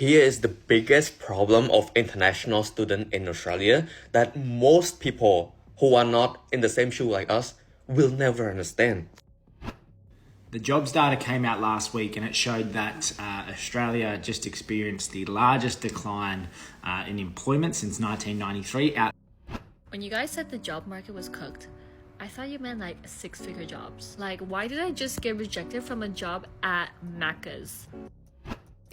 Here is the biggest problem of international students in Australia that most people who are not in the same shoe like us will never understand. The jobs data came out last week and it showed that Australia just experienced the largest decline in employment since 1993. When you guys said the job market was cooked, I thought you meant like six-figure jobs. Like, why did I just get rejected from a job at Macca's?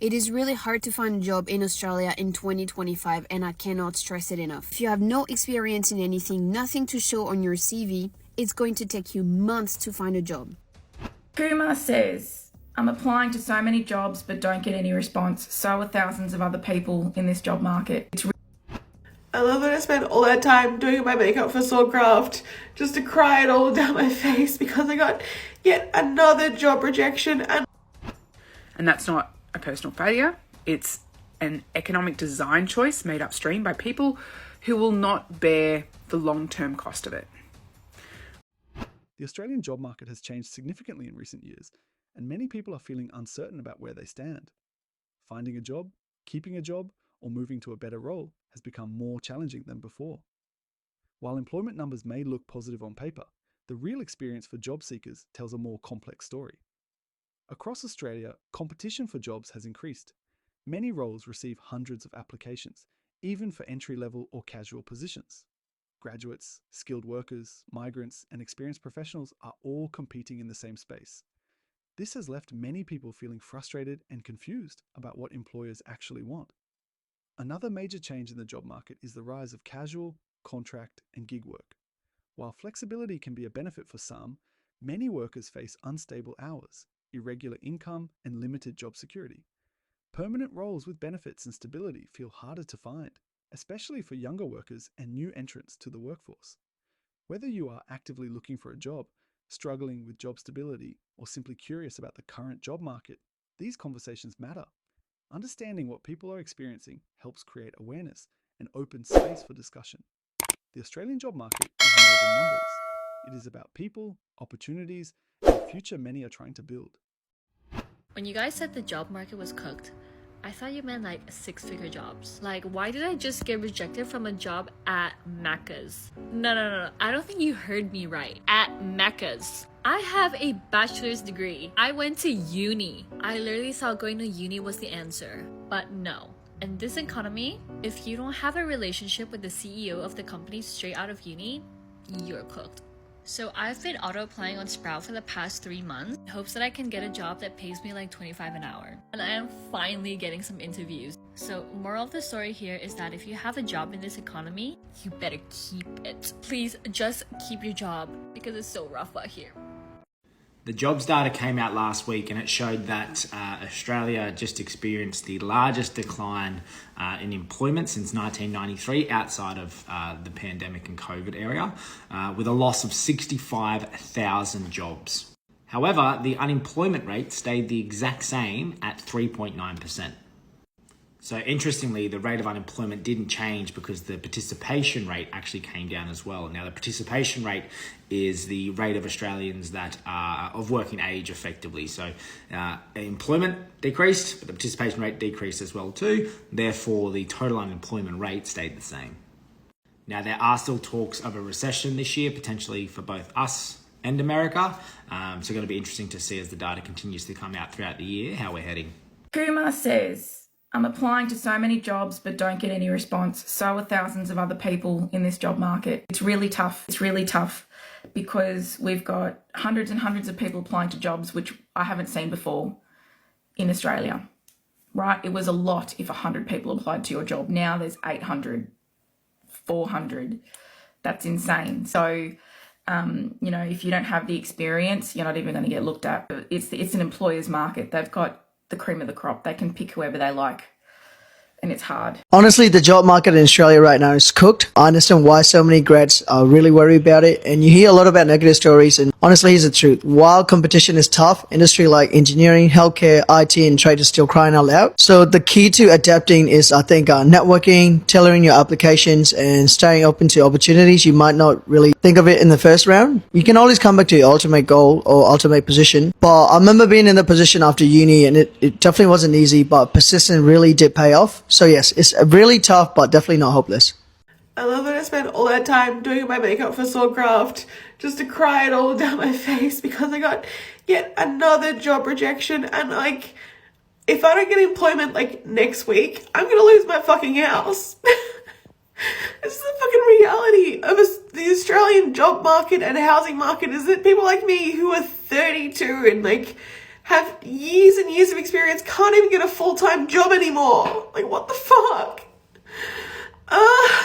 It is really hard to find a job in Australia in 2025, and I cannot stress it enough. If you have no experience in anything, nothing to show on your CV, it's going to take you months to find a job. Kumar says, I'm applying to so many jobs but don't get any response. So are thousands of other people in this job market. I love that I spent all that time doing my makeup for Swordcraft just to cry it all down my face because I got yet another job rejection. And that's not a personal failure. It's an economic design choice made upstream by people who will not bear the long-term cost of it. The Australian job market has changed significantly in recent years, and many people are feeling uncertain about where they stand. Finding a job, keeping a job, or moving to a better role has become more challenging than before. While employment numbers may look positive on paper, the real experience for job seekers tells a more complex story. Across Australia, competition for jobs has increased. Many roles receive hundreds of applications, even for entry-level or casual positions. Graduates, skilled workers, migrants, and experienced professionals are all competing in the same space. This has left many people feeling frustrated and confused about what employers actually want. Another major change in the job market is the rise of casual, contract, and gig work. While flexibility can be a benefit for some, many workers face unstable hours, irregular income, and limited job security. Permanent roles with benefits and stability feel harder to find, especially for younger workers and new entrants to the workforce. Whether you are actively looking for a job, struggling with job stability, or simply curious about the current job market, these conversations matter. Understanding what people are experiencing helps create awareness and open space for discussion. The Australian job market is more than numbers. It is about people, opportunities, and the future many are trying to build. When you guys said the job market was cooked, I thought you meant like six-figure jobs. Like, why did I just get rejected from a job at Macca's? No. I don't think you heard me right. At Macca's. I have a bachelor's degree. I went to uni. I literally thought going to uni was the answer, but no. In this economy, if you don't have a relationship with the CEO of the company straight out of uni, you're cooked. So I've been auto-applying on Sprout for the past 3 months in hopes that I can get a job that pays me like $25 an hour. And I am finally getting some interviews. So moral of the story here is that if you have a job in this economy, you better keep it. Please just keep your job because it's so rough out here. The jobs data came out last week and it showed that Australia just experienced the largest decline in employment since 1993 outside of the pandemic and COVID area, with a loss of 65,000 jobs. However, the unemployment rate stayed the exact same at 3.9%. So interestingly, the rate of unemployment didn't change because the participation rate actually came down as well. Now, the participation rate is the rate of Australians that are of working age effectively. So employment decreased, but the participation rate decreased as well too. Therefore, the total unemployment rate stayed the same. Now, there are still talks of a recession this year, potentially for both us and America. So going to be interesting to see as the data continues to come out throughout the year, how we're heading. Kumar says, I'm applying to so many jobs but don't get any response. So are thousands of other people in this job market. It's really tough. It's really tough because we've got hundreds and hundreds of people applying to jobs which I haven't seen before in Australia, right? It was a lot if 100 people applied to your job. Now there's 800, 400. That's insane. So, if you don't have the experience, you're not even going to get looked at. It's an employer's market. They've got the cream of the crop. They can pick whoever they like. and it's hard. Honestly, the job market in Australia right now is cooked. I understand why so many grads are really worried about it, and you hear a lot about negative stories, and honestly, here's the truth. While competition is tough, industry like engineering, healthcare, IT, and trade is still crying out loud. So the key to adapting is, I think, networking, tailoring your applications, and staying open to opportunities you might not really think of it in the first round. You can always come back to your ultimate goal or ultimate position, but I remember being in the position after uni, and it definitely wasn't easy, but persistence really did pay off. So yes, it's really tough, but definitely not hopeless. I love that I spent all that time doing my makeup for Soulcraft just to cry it all down my face because I got yet another job rejection. And like, if I don't get employment like next week, I'm gonna lose my fucking house. This is the fucking reality of the Australian job market and housing market, is that people like me who are 32 and like have years and years of experience can't even get a full-time job anymore. Like, what the fuck? I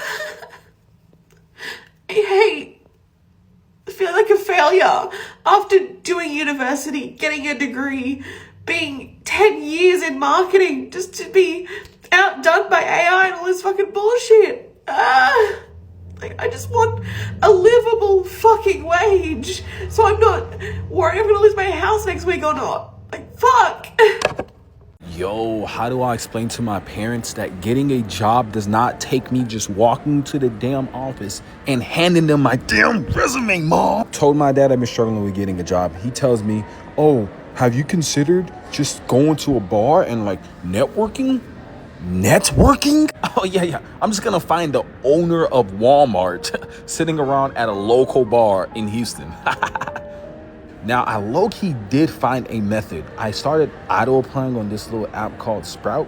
feel like a failure after doing university, getting a degree, being 10 years in marketing just to be outdone by AI and all this fucking bullshit. Like, I just want a livable fucking wage so I'm not worried I'm gonna lose my house next week or not. Like, fuck. Yo, how do I explain to my parents that getting a job does not take me just walking to the damn office and handing them my damn resume, Mom? Told my dad I've been struggling with getting a job. He tells me, oh, have you considered just going to a bar and like networking? Networking? Oh, yeah. I'm just gonna find the owner of Walmart sitting around at a local bar in Houston. Now, I low-key did find a method. I started auto-applying on this little app called Sprout,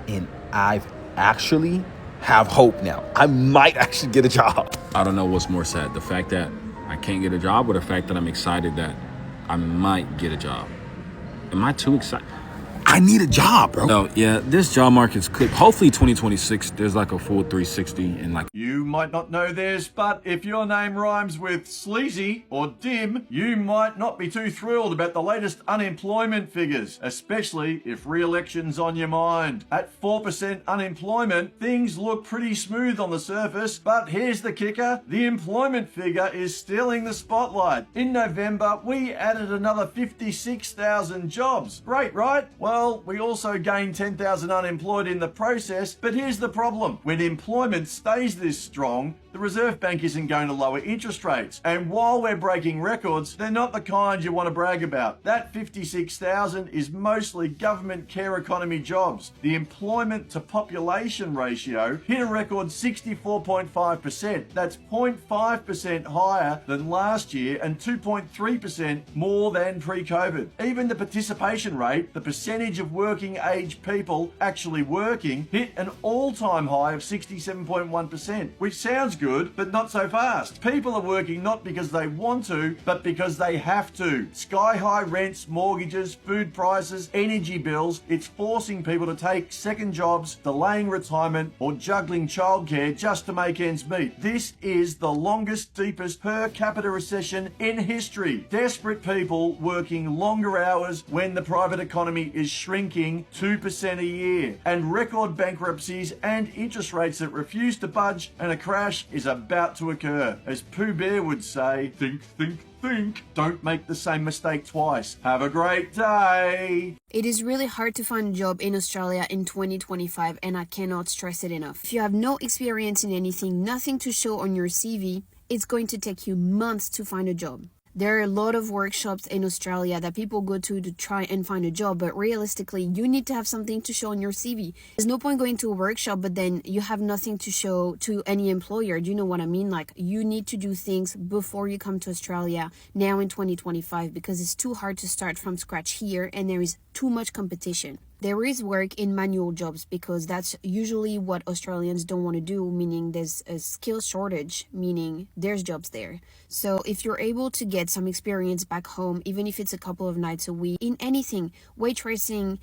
and I've actually have hope now. I might actually get a job. I don't know what's more sad, the fact that I can't get a job or the fact that I'm excited that I might get a job. Am I too excited? I need a job, bro. No, yeah, this job market's cooked. Hopefully 2026, there's like a full 360 and like... You might not know this, but if your name rhymes with sleazy or dim, you might not be too thrilled about the latest unemployment figures, especially if re-election's on your mind. At 4% unemployment, things look pretty smooth on the surface, but here's the kicker. The employment figure is stealing the spotlight. In November, we added another 56,000 jobs. Great, right? Well, we also gained 10,000 unemployed in the process, but here's the problem. When employment stays this strong, the Reserve Bank isn't going to lower interest rates. And while we're breaking records, they're not the kind you want to brag about. That 56,000 is mostly government care economy jobs. The employment to population ratio hit a record 64.5%. That's 0.5% higher than last year and 2.3% more than pre-COVID. Even the participation rate, the percentage of working age people actually working, hit an all-time high of 67.1%, which sounds good, but not so fast. People are working not because they want to, but because they have to. Sky-high rents, mortgages, food prices, energy bills, it's forcing people to take second jobs, delaying retirement, or juggling childcare just to make ends meet. This is the longest, deepest per capita recession in history. Desperate people working longer hours when the private economy is shrinking 2% a year, and record bankruptcies and interest rates that refuse to budge, and a crash is about to occur. As Pooh Bear would say, think. Don't make the same mistake twice. Have a great day. It is really hard to find a job in Australia in 2025, and I cannot stress it enough. If you have no experience in anything, nothing to show on your CV, it's going to take you months to find a job. There are a lot of workshops in Australia that people go to try and find a job, but realistically, you need to have something to show on your CV. There's no point going to a workshop, but then you have nothing to show to any employer. Do you know what I mean? Like, you need to do things before you come to Australia now in 2025, because it's too hard to start from scratch here and there is too much competition. There is work in manual jobs because that's usually what Australians don't want to do, meaning there's a skill shortage, meaning there's jobs there. So if you're able to get some experience back home, even if it's a couple of nights a week, in anything, waitressing,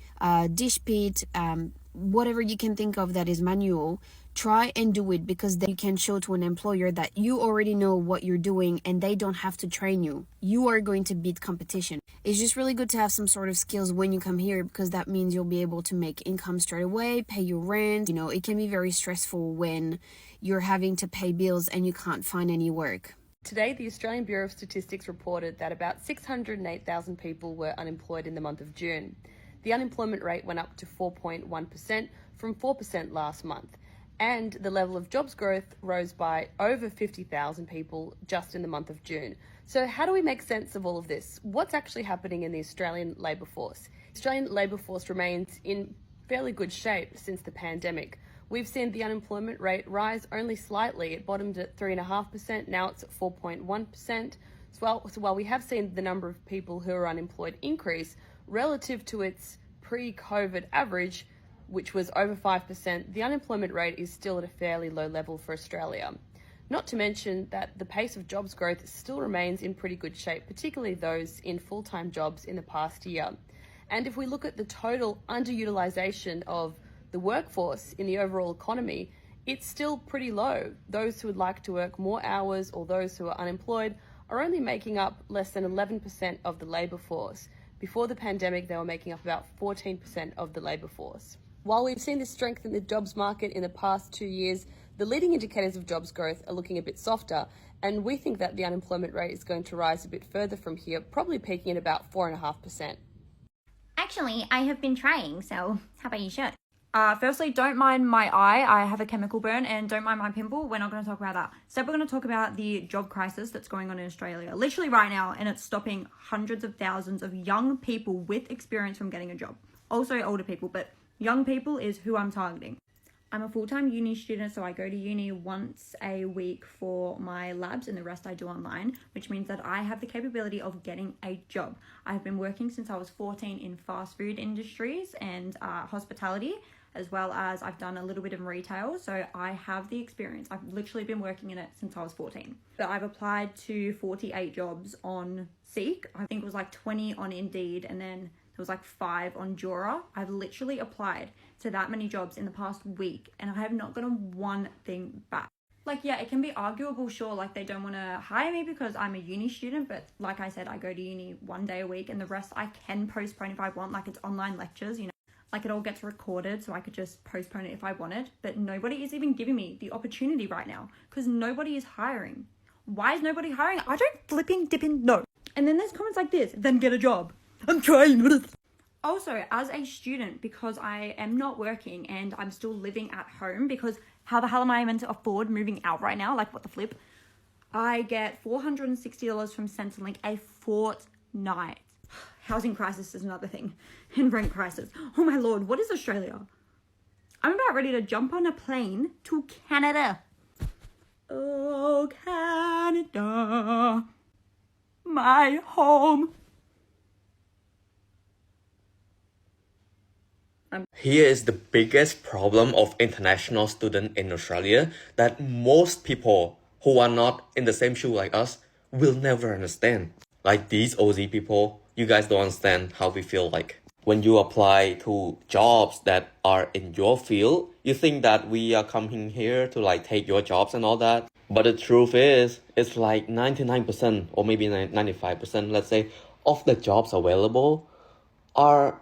dish pit, whatever you can think of that is manual, try and do it, because then you can show to an employer that you already know what you're doing and they don't have to train you. You are going to beat competition. It's just really good to have some sort of skills when you come here, because that means you'll be able to make income straight away, pay your rent. It can be very stressful when you're having to pay bills and you can't find any work. Today, the Australian Bureau of Statistics reported that about 608,000 people were unemployed in the month of June. The unemployment rate went up to 4.1% from 4% last month, and the level of jobs growth rose by over 50,000 people just in the month of June. So how do we make sense of all of this? What's actually happening in the Australian labour force? The Australian labour force remains in fairly good shape since the pandemic. We've seen the unemployment rate rise only slightly. It bottomed at 3.5%, now it's at 4.1%. So while we have seen the number of people who are unemployed increase, relative to its pre-COVID average, which was over 5%, the unemployment rate is still at a fairly low level for Australia. Not to mention that the pace of jobs growth still remains in pretty good shape, particularly those in full-time jobs in the past year. And if we look at the total underutilisation of the workforce in the overall economy, it's still pretty low. Those who would like to work more hours or those who are unemployed are only making up less than 11% of the labour force. Before the pandemic, they were making up about 14% of the labour force. While we've seen this strength in the jobs market in the past 2 years, the leading indicators of jobs growth are looking a bit softer, and we think that the unemployment rate is going to rise a bit further from here, probably peaking at about 4.5%. Actually, I have been trying, so how about you should? Firstly, don't mind my eye. I have a chemical burn, and don't mind my pimple. We're not going to talk about that. Instead, we're going to talk about the job crisis that's going on in Australia, literally right now, and it's stopping hundreds of thousands of young people with experience from getting a job. Also older people, but young people is who I'm targeting. I'm a full-time uni student, so I go to uni once a week for my labs and the rest I do online, which means that I have the capability of getting a job. I've been working since I was 14 in fast food industries and hospitality, as well as I've done a little bit of retail, so I have the experience. I've literally been working in it since I was 14. But I've applied to 48 jobs on Seek. I think it was like 20 on Indeed, and then there was like 5 on Jura. I've literally applied to that many jobs in the past week, and I have not gotten one thing back. Like, yeah, it can be arguable, sure, like they don't want to hire me because I'm a uni student, but like I said, I go to uni 1 day a week, and the rest I can postpone if I want, like it's online lectures, like it all gets recorded, so I could just postpone it if I wanted, but nobody is even giving me the opportunity right now because nobody is hiring. Why is nobody hiring? I don't flipping dipping know. And then there's comments like this, then get a job. I'm trying. Also, as a student, because I am not working and I'm still living at home, because how the hell am I meant to afford moving out right now? Like, what the flip? I get $460 from Centrelink a fortnight. Housing crisis is another thing. And rent crisis. Oh my lord, what is Australia? I'm about ready to jump on a plane to Canada. Oh, Canada, my home. Here is the biggest problem of international students in Australia that most people who are not in the same shoe like us will never understand. Like these Aussie people, you guys don't understand how we feel like. When you apply to jobs that are in your field, you think that we are coming here to like take your jobs and all that. But the truth is, it's like 99% or maybe 95%, let's say, of the jobs available are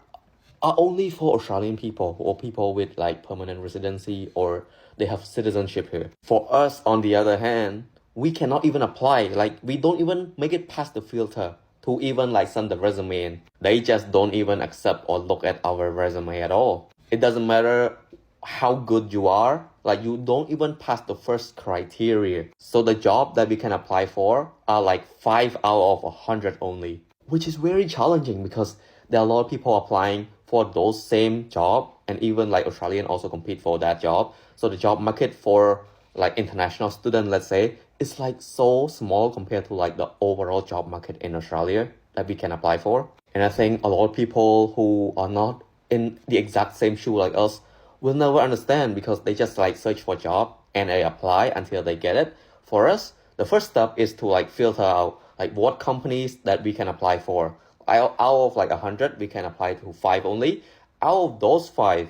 only for Australian people or people with like permanent residency or they have citizenship here. For us, on the other hand, we cannot even apply. Like we don't even make it past the filter to even like send the resume in. They just don't even accept or look at our resume at all. It doesn't matter how good you are, like you don't even pass the first criteria. So the job that we can apply for are like 5 out of 100 only, which is very challenging because there are a lot of people applying for those same job, and even like Australian also compete for that job. So the job market for like international student, let's say, is like so small compared to like the overall job market in Australia that we can apply for. And I think a lot of people who are not in the exact same shoe like us will never understand because they just like search for job and they apply until they get it. For us, the first step is to like filter out like what companies that we can apply for. Out of like 100, we can apply to 5 only. Out of those 5,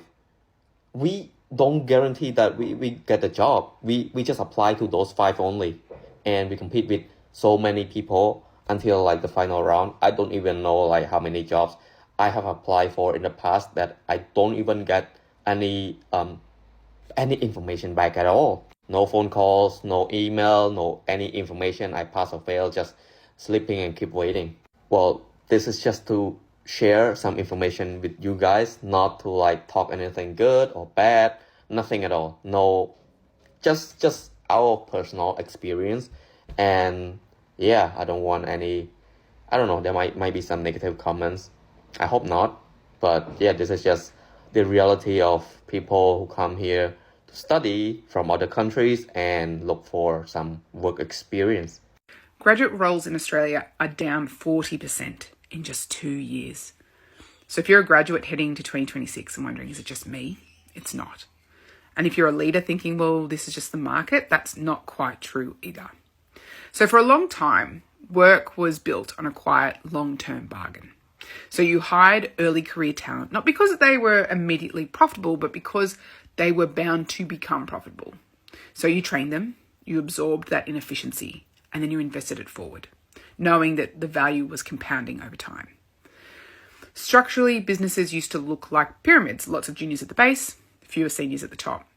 we don't guarantee that we get a job. We just apply to those 5 only, and we compete with so many people until like the final round. I don't even know like how many jobs I have applied for in the past that I don't even get any information back at all. No phone calls, no email, no any information. I pass or fail, just sleeping and keep waiting. Well, this is just to share some information with you guys, not to like talk anything good or bad, nothing at all. No, just our personal experience. And yeah, I don't want any, I don't know, there might be some negative comments. I hope not. But yeah, this is just the reality of people who come here to study from other countries and look for some work experience. Graduate roles in Australia are down 40% in just 2 years. So if you're a graduate heading to 2026 and wondering, is it just me? It's not. And if you're a leader thinking, well, this is just the market, that's not quite true either. So for a long time, work was built on a quiet long-term bargain. So you hired early career talent, not because they were immediately profitable, but because they were bound to become profitable. So you trained them, you absorbed that inefficiency, and then you invested it forward, knowing that the value was compounding over time. Structurally, businesses used to look like pyramids, lots of juniors at the base, fewer seniors at the top.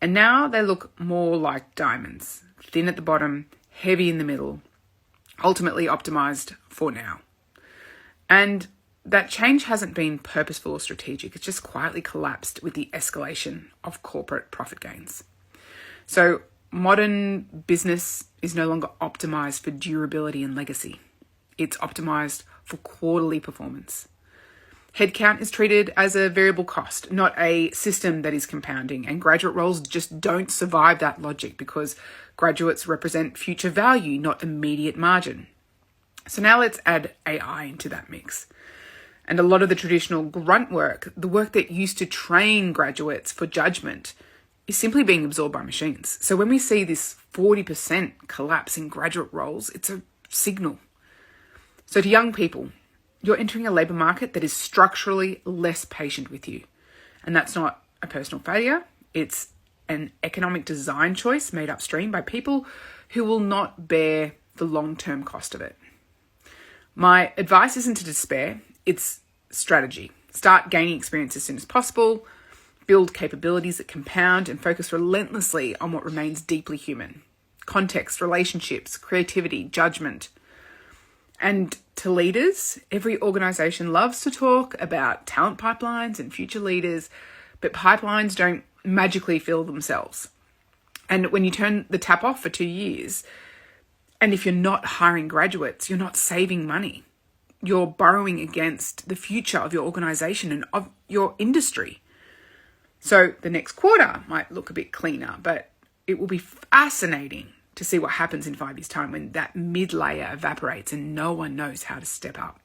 And now they look more like diamonds, thin at the bottom, heavy in the middle, ultimately optimized for now. And that change hasn't been purposeful or strategic. It's just quietly collapsed with the escalation of corporate profit gains. So modern business is no longer optimized for durability and legacy. It's optimized for quarterly performance. Headcount is treated as a variable cost, not a system that is compounding. And graduate roles just don't survive that logic because graduates represent future value, not immediate margin. So now let's add AI into that mix. And a lot of the traditional grunt work, the work that used to train graduates for judgment, is simply being absorbed by machines. So when we see this 40% collapse in graduate roles, it's a signal. So to young people, you're entering a labour market that is structurally less patient with you. And that's not a personal failure. It's an economic design choice made upstream by people who will not bear the long-term cost of it. My advice isn't to despair, it's strategy. Start gaining experience as soon as possible, build capabilities that compound, and focus relentlessly on what remains deeply human. Context, relationships, creativity, judgment. And to leaders, every organisation loves to talk about talent pipelines and future leaders, but pipelines don't magically fill themselves. And when you turn the tap off for 2 years, and if you're not hiring graduates, you're not saving money. You're borrowing against the future of your organisation and of your industry. So the next quarter might look a bit cleaner, but it will be fascinating to see what happens in 5 years' time when that mid-layer evaporates and no one knows how to step up.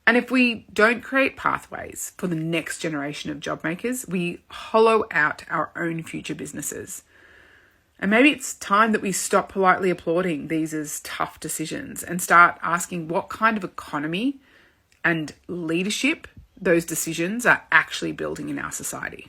And if we don't create pathways for the next generation of job makers, we hollow out our own future businesses. And maybe it's time that we stop politely applauding these as tough decisions and start asking what kind of economy and leadership those decisions are actually building in our society.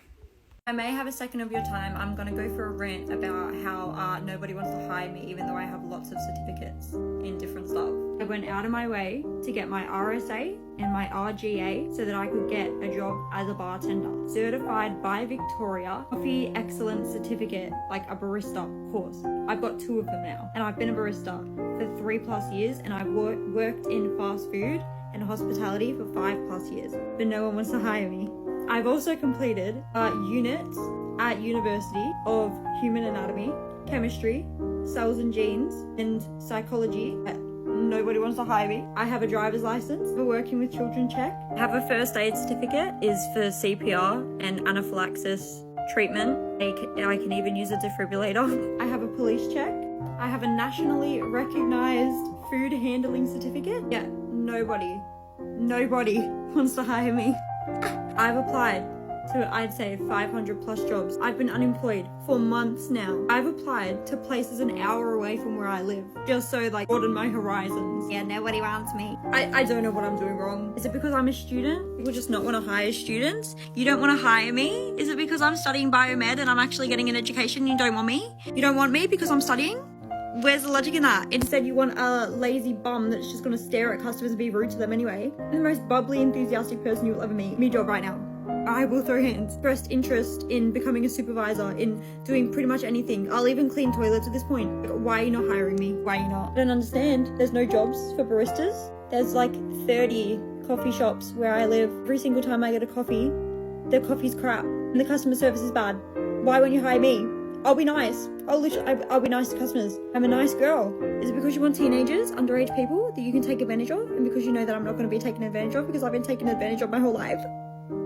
I may have a second of your time. I'm going to go for a rant about how nobody wants to hire me even though I have lots of certificates in different stuff. I went out of my way to get my RSA and my RGA so that I could get a job as a bartender. Certified by Victoria, Coffee Excellence Certificate, like a barista course. I've got 2 of them now and I've been a barista for 3+ years and I've worked in fast food and hospitality for 5+ years, but no one wants to hire me. I've also completed units at university of human anatomy, chemistry, cells and genes, and psychology. Nobody wants to hire me. I have a driver's license for working with children check. I have a first aid certificate, is for CPR and anaphylaxis treatment. I can even use a defibrillator. I have a police check. I have a nationally recognized food handling certificate. Yeah, nobody wants to hire me. I've applied to I'd say 500 plus jobs. I've been unemployed for months now. I've applied to places an hour away from where I live just so like broaden my horizons. Yeah, nobody wants me. I don't know what I'm doing wrong. Is it because I'm a student? People just not want to hire students? You don't want to hire me? Is it because I'm studying biomed and I'm actually getting an education and you don't want me? You don't want me because I'm studying? Where's the logic in that? Instead, you want a lazy bum that's just gonna stare at customers and be rude to them anyway. I'm the most bubbly, enthusiastic person you will ever meet. Me job right now. I will throw hands. Expressed interest in becoming a supervisor, in doing pretty much anything. I'll even clean toilets at this point. Like, why are you not hiring me? Why are you not? I don't understand. There's no jobs for baristas. There's like 30 coffee shops where I live. Every single time I get a coffee, the coffee's crap and the customer service is bad. Why won't you hire me? I'll be nice. I'll be nice to customers. I'm a nice girl. Is it because you want teenagers, underage people that you can take advantage of? And because you know that I'm not going to be taken advantage of because I've been taken advantage of my whole life?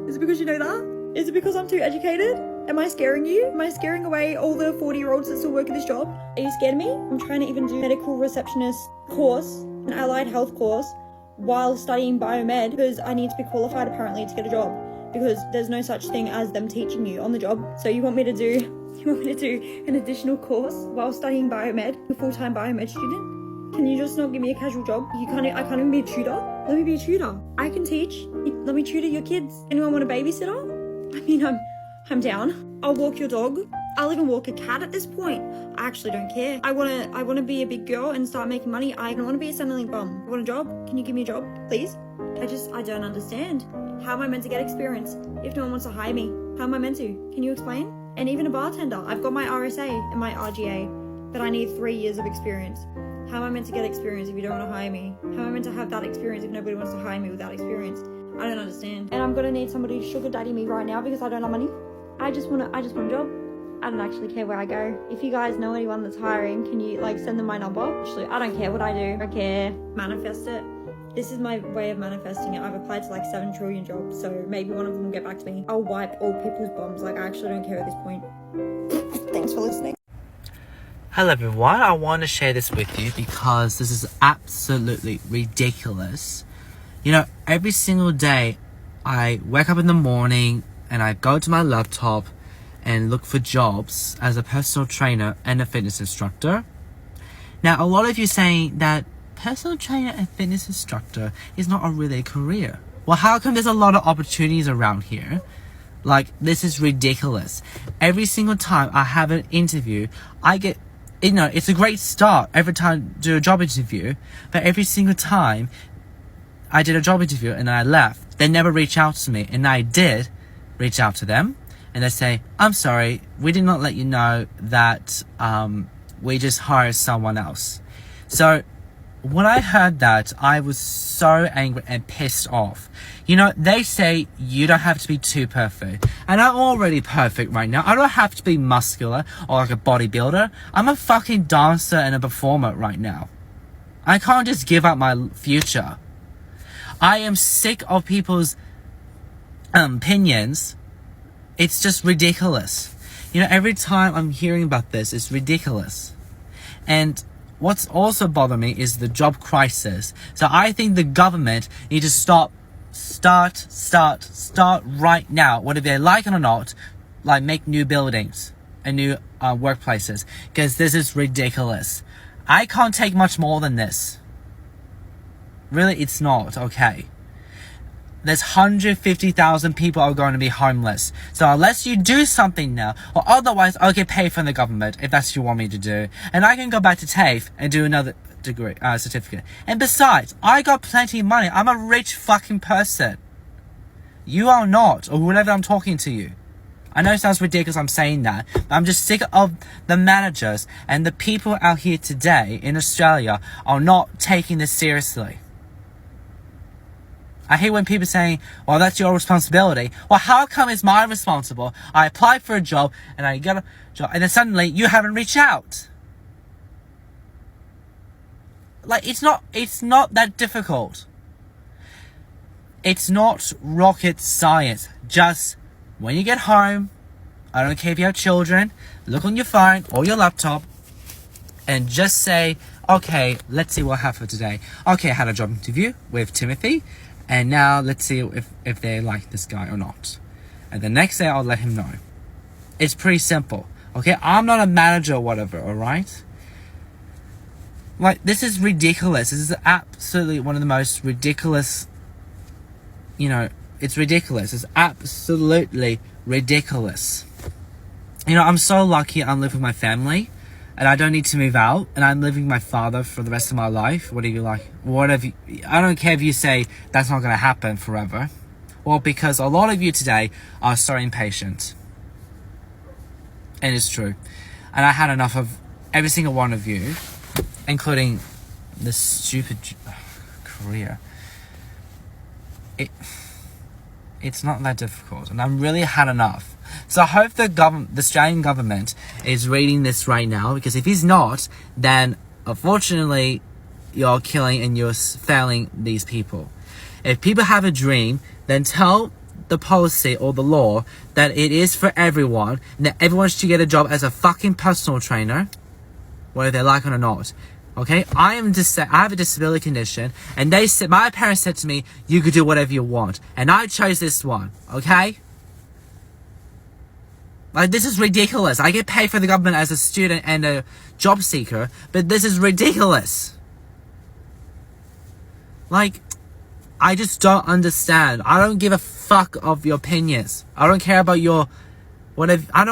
Is it because you know that? Is it because I'm too educated? Am I scaring you? Am I scaring away all the 40-year-olds that still work in this job? Are you scared of me? I'm trying to even do medical receptionist course, an allied health course, while studying biomed because I need to be qualified apparently to get a job because there's no such thing as them teaching you on the job. So you want me to do an additional course while studying biomed, a full-time biomed student? Can you just not give me a casual job? I can't even be a tutor. Let me be a tutor. I can teach. Let me tutor your kids. Anyone want a babysitter? I mean, I'm down. I'll walk your dog. I'll even walk a cat at this point. I actually don't care. I wanna be a big girl and start making money. I don't want to be a Centrelink bum. I want a job. Can you give me a job, please? I don't understand. How am I meant to get experience if no one wants to hire me? How am I meant to? Can you explain? And even a bartender. I've got my RSA and my RGA, but I need 3 years of experience. How am I meant to get experience if you don't want to hire me? How am I meant to have that experience if nobody wants to hire me without experience? I don't understand. And I'm gonna need somebody to sugar daddy me right now because I don't have money. I just want a job. I don't actually care where I go. If you guys know anyone that's hiring, can you like send them my number? Actually, I don't care what I do. I don't care. Manifest it. This is my way of manifesting it. I've applied to like 7 trillion jobs, so maybe one of them will get back to me. I'll wipe all people's bums. Like, I actually don't care at this point. Thanks for listening. Hello everyone, I want to share this with you because this is absolutely ridiculous. You know, every single day I wake up in the morning and I go to my laptop and look for jobs as a personal trainer and a fitness instructor. Now, a lot of you saying that personal trainer and fitness instructor is not a really career. Well, how come there's a lot of opportunities around here? Like, this is ridiculous. Every single time I have an interview, I get, you know, it's a great start every time I do a job interview, but every single time I did a job interview and I left, they never reach out to me, and I did reach out to them, and they say, I'm sorry, we did not let you know that we just hired someone else. So when I heard that, I was so angry and pissed off. You know, they say you don't have to be too perfect. And I'm already perfect right now. I don't have to be muscular or like a bodybuilder. I'm a fucking dancer and a performer right now. I can't just give up my future. I am sick of people's opinions. It's just ridiculous. You know, every time I'm hearing about this, it's ridiculous. And what's also bothering me is the job crisis. So I think the government needs to start right now, whether they like it or not, like make new buildings and new workplaces, because this is ridiculous. I can't take much more than this. Really, it's not okay. There's 150,000 people are going to be homeless. So unless you do something now, or otherwise I'll get paid from the government if that's what you want me to do. And I can go back to TAFE and do another degree, certificate. And besides, I got plenty of money. I'm a rich fucking person. You are not, or whenever I'm talking to you. I know it sounds ridiculous I'm saying that, but I'm just sick of the managers and the people out here today in Australia are not taking this seriously. I hate when people saying, well, that's your responsibility. Well, how come it's my responsible? I applied for a job and I get a job and then suddenly you haven't reached out. Like, it's not that difficult. It's not rocket science. Just when you get home, I don't care if you have children, look on your phone or your laptop and just say, okay, let's see what happened today. Okay, I had a job interview with Timothy. And now let's see if they like this guy or not. And the next day I'll let him know. It's pretty simple. Okay, I'm not a manager or whatever, alright? Like, this is ridiculous. This is absolutely one of the most ridiculous, it's ridiculous. It's absolutely ridiculous. I'm so lucky I'm living with my family and I don't need to move out and I'm living with my father for the rest of my life. I don't care if you say that's not going to happen forever. Well, because a lot of you today are so impatient. And it's true. And I had enough of every single one of you, including this stupid career. It's not that difficult, and I've really had enough. So I hope the Australian government is reading this right now, because if he's not, then unfortunately you're killing and you're failing these people. If people have a dream, then tell the policy or the law that it is for everyone, and that everyone should get a job as a fucking personal trainer, whether they like it or not. Okay, I have a disability condition, and my parents said to me, you could do whatever you want, and I chose this one. Okay, like, this is ridiculous. I get paid for the government as a student and a job seeker, but this is ridiculous. Like, I just don't understand. I don't give a fuck of your opinions. I don't care about your whatever. I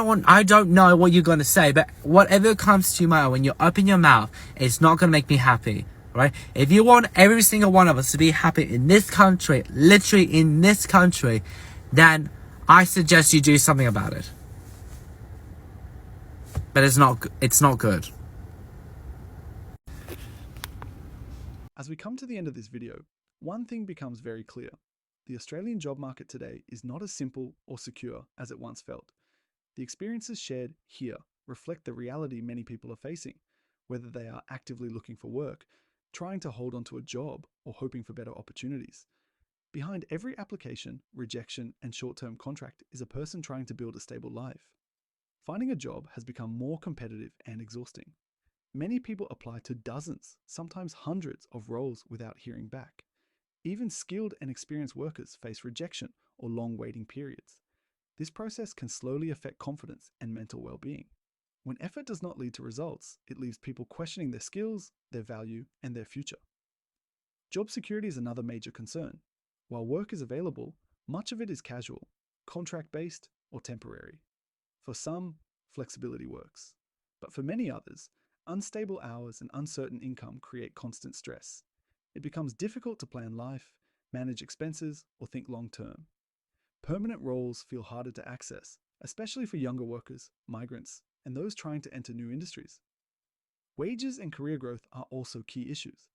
don't know what you're gonna say, but whatever comes to your mind when you open your mouth, it's not gonna make me happy, right? If you want every single one of us to be happy in this country, literally in this country, then I suggest you do something about it. But it's not good. As we come to the end of this video, one thing becomes very clear. The Australian job market today is not as simple or secure as it once felt. The experiences shared here reflect the reality many people are facing, whether they are actively looking for work, trying to hold onto a job, or hoping for better opportunities. Behind every application, rejection, and short-term contract is a person trying to build a stable life. Finding a job has become more competitive and exhausting. Many people apply to dozens, sometimes hundreds of roles without hearing back. Even skilled and experienced workers face rejection or long waiting periods. This process can slowly affect confidence and mental well-being. When effort does not lead to results, it leaves people questioning their skills, their value, and their future. Job security is another major concern. While work is available, much of it is casual, contract-based, or temporary. For some, flexibility works. But for many others, unstable hours and uncertain income create constant stress. It becomes difficult to plan life, manage expenses, or think long-term. Permanent roles feel harder to access, especially for younger workers, migrants, and those trying to enter new industries. Wages and career growth are also key issues.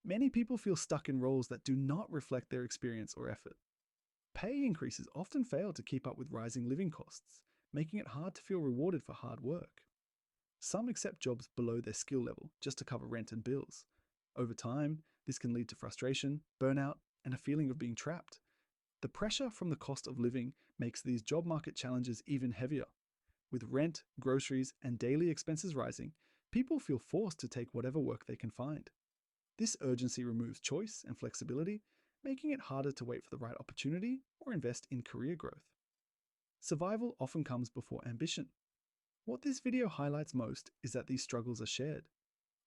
Many people feel stuck in roles that do not reflect their experience or effort. Pay increases often fail to keep up with rising living costs, making it hard to feel rewarded for hard work. Some accept jobs below their skill level just to cover rent and bills. Over time, this can lead to frustration, burnout, and a feeling of being trapped. The pressure from the cost of living makes these job market challenges even heavier. With rent, groceries, and daily expenses rising, people feel forced to take whatever work they can find. This urgency removes choice and flexibility, making it harder to wait for the right opportunity or invest in career growth. Survival often comes before ambition. What this video highlights most is that these struggles are shared.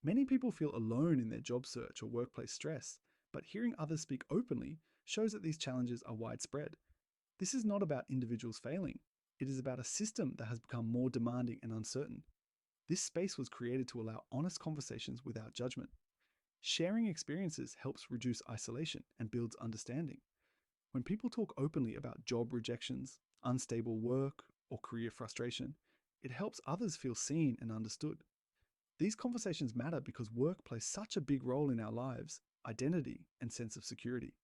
Many people feel alone in their job search or workplace stress, but hearing others speak openly shows that these challenges are widespread. This is not about individuals failing. It is about a system that has become more demanding and uncertain. This space was created to allow honest conversations without judgment. Sharing experiences helps reduce isolation and builds understanding. When people talk openly about job rejections, unstable work, or career frustration, it helps others feel seen and understood. These conversations matter because work plays such a big role in our lives, identity, and sense of security.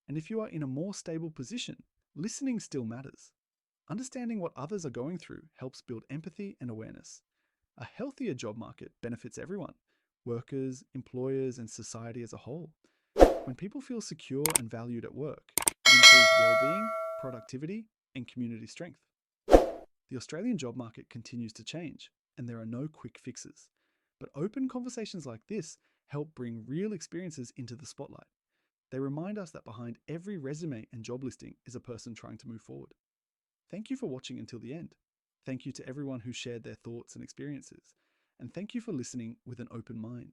And if you are in a more stable position, listening still matters. Understanding what others are going through helps build empathy and awareness. A healthier job market benefits everyone, workers, employers, and society as a whole. When people feel secure and valued at work, it improves well-being, productivity, and community strength. The Australian job market continues to change, and there are no quick fixes. But open conversations like this help bring real experiences into the spotlight. They remind us that behind every resume and job listing is a person trying to move forward. Thank you for watching until the end. Thank you to everyone who shared their thoughts and experiences. And thank you for listening with an open mind.